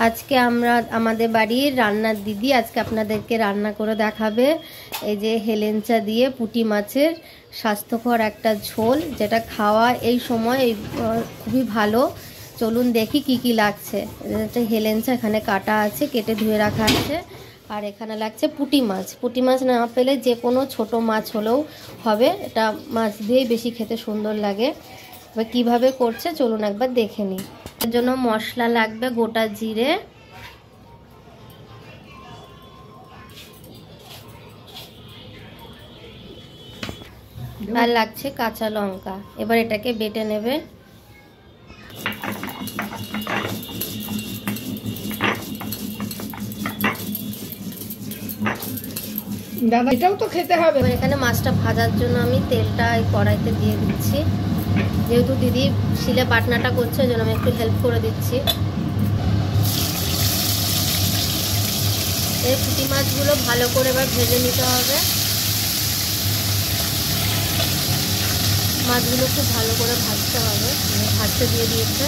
আজকে আমরা আমাদের বাড়ির রান্নার দিদি আজকে আপনাদেরকে রান্না করে দেখাবে। এই যে হেলেঞ্চা দিয়ে পুঁটি মাছের স্বাস্থ্যকর একটা ঝোল, যেটা খাওয়া এই সময় খুবই ভালো। চলুন দেখি কি কি লাগছে। এটা হেলেঞ্চা এখানে কাটা আছে, কেটে ধুয়ে রাখা আছে। আর এখানে লাগছে পুঁটি মাছ। পুঁটি মাছ না পেলে যে কোনো ছোট মাছ হলেও হবে, এটা মাছ দিয়েই বেশি খেতে সুন্দর লাগে। এবার কীভাবে করছে চলুন একবার দেখে নিই। এর জন্য মশলা লাগবে গোটা জিরে, আর লাগছে কাঁচা লঙ্কা। এবার এটাকে বেটে নেবে। দাদা এটাও তো খেতে হবে। এখানে মাছটা ভাজার জন্য আমি তেলটা এই কড়াইতে দিয়ে দিচ্ছি। যেহেতু দিদি শিলে বাটনাটা করছে ওই জন্য আমি একটু হেল্প করে দিচ্ছি। এই পুঁটি মাছগুলো ভালো করে এবার ভেজে নিতে হবে। মাছগুলো খুব ভালো করে ভাজতে হবে। ভাজতে দিয়ে দিয়েছে।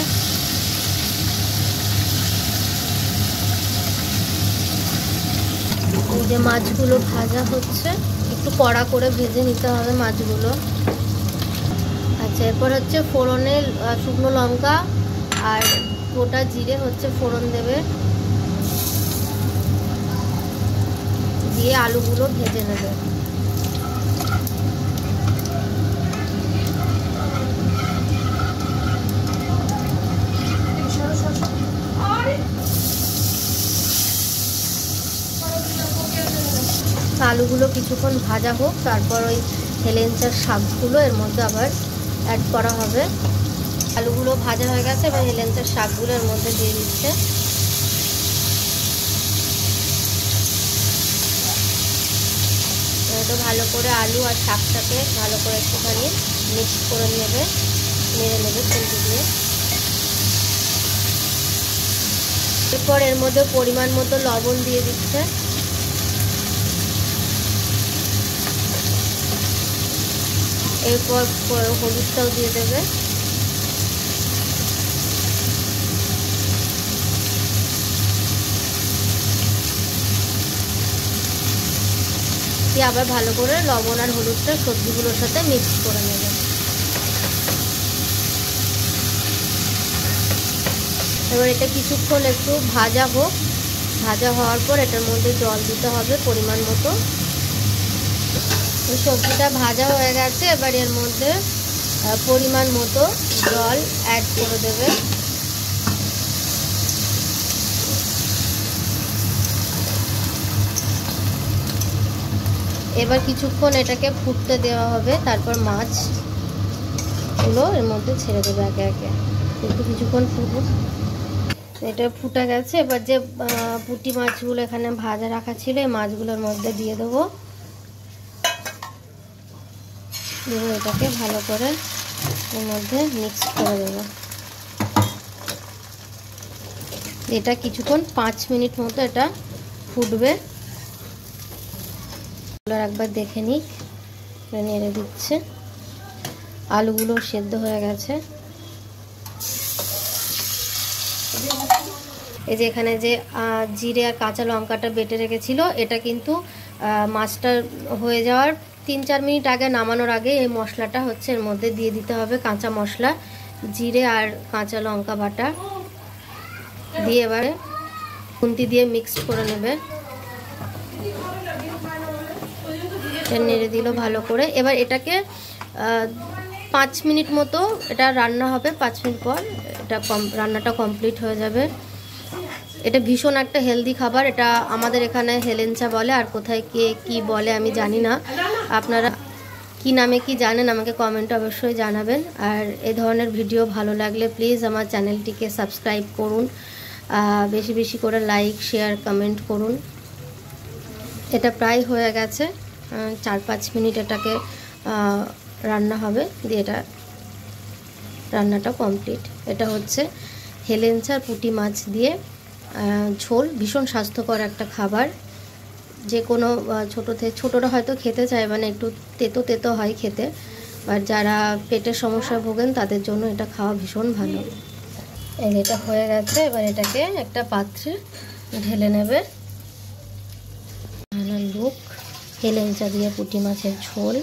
এই যে মাছগুলো ভাজা হচ্ছে, একটু কড়া করে ভেজে নিতে হবে মাছগুলো। আচ্ছা, এরপর হচ্ছে ফোড়নে শুকনো লঙ্কা আর গোটা জিরে হচ্ছে ফোড়ন দেবে, দিয়ে আলুগুলো ভেজে নেবে। আলুগুলো কিছুক্ষণ ভাজা হোক, তারপর ওই হেলেঞ্চার শাকগুলো এর মধ্যে আবার অ্যাড করা হবে। আলুগুলো ভাজা হয়ে গেছে, এবার হেলেঞ্চার শাকগুলো এর মধ্যে দিয়ে দিচ্ছে। তো ভালো করে আলু আর শাকটাকে ভালো করে একটুখানি মিক্স করে নেবে, নেড়ে নেবে খুন্তি দিয়ে। এরপর এর মধ্যে পরিমাণ মতো লবণ দিয়ে দিচ্ছে। এরপর হলুদটাও দিয়ে দেবে। দিয়ে আবার ভালো করে লবণ আর হলুদটা সবজিগুলোর সাথে মিক্স করে নেবে। এবার এটা কিছুক্ষণ একটু ভাজা হোক। ভাজা হওয়ার পর এটার মধ্যে জল দিতে হবে পরিমাণ মতো। সবজিটা ভাজা হয়ে গেছে, এবার এর মধ্যে পরিমাণ মতো জল অ্যাড করে দেবে। এবার কিছুক্ষণ এটাকে ফুটতে দেওয়া হবে, তারপর মাছগুলো এর মধ্যে ছেড়ে দেবে একে একে। একটু কিছুক্ষণ ফুটুক। এটা ফুটে গেছে। এবার যে পুঁটি মাছগুলো এখানে ভাজা রাখা ছিল এই মাছগুলোর মধ্যে দিয়ে দেবো। এটাকে ভালো করে এর মধ্যে মিক্স করে দেবো। এটা কিছুক্ষণ 5 মিনিট মতো এটা ফুটবে। একবার দেখে নিই, নেড়ে দিচ্ছে। আলুগুলো সেদ্ধ হয়ে গেছে। এই যে এখানে যে জিরে আর কাঁচা লঙ্কাটা বেটে রেখেছিল, এটা কিন্তু মাছটা হয়ে যাওয়ার 3-4 মিনিট আগে, নামানোর আগে এই মশলাটা হচ্ছে এর মধ্যে দিয়ে দিতে হবে। কাঁচা মশলা, জিরে আর কাঁচা লঙ্কা বাটা দিয়ে এবারে খুন্তি দিয়ে মিক্সড করে নেবে। নেড়ে দিল ভালো করে। এবার এটাকে 5 মিনিট মতো এটা রান্না হবে। 5 মিনিট পর এটা রান্নাটা কমপ্লিট হয়ে যাবে। এটা ভীষণ একটা হেলদি খাবার। এটা আমাদের এখানে হেলেঞ্চা বলে, আর কোথায় কে কি বলে আমি জানি না। আপনারা কি নামে কি জানেন আমাকে কমেন্টে অবশ্যই জানাবেন। আর এই ধরনের ভিডিও ভালো লাগলে প্লিজ আমার চ্যানেলটিকে সাবস্ক্রাইব করুন, বেশি বেশি করে লাইক শেয়ার কমেন্ট করুন। এটা প্রায় হয়ে গেছে। 4-5 মিনিট এটাকে রান্না হবে, দিয়ে এটা রান্নাটা কমপ্লিট। এটা হচ্ছে হেলেঞ্চা পুঁটি মাছ দিয়ে ঝোল। ভীষণ স্বাস্থ্যকর একটা খাবার। যে কোনো ছোটরা হয়তো খেতে চায়, মানে একটু তেতো তেতো হয় খেতে, আর যারা পেটের সমস্যা ভোগেন তাদের জন্য এটা খাওয়া ভীষণ ভালো। এটা হয়ে গেছে, এবার এটাকে একটা পাত্রে ঢেলে নেবে। লুক হেলেঞ্চা দিয়ে পুঁটি মাছের ঝোল।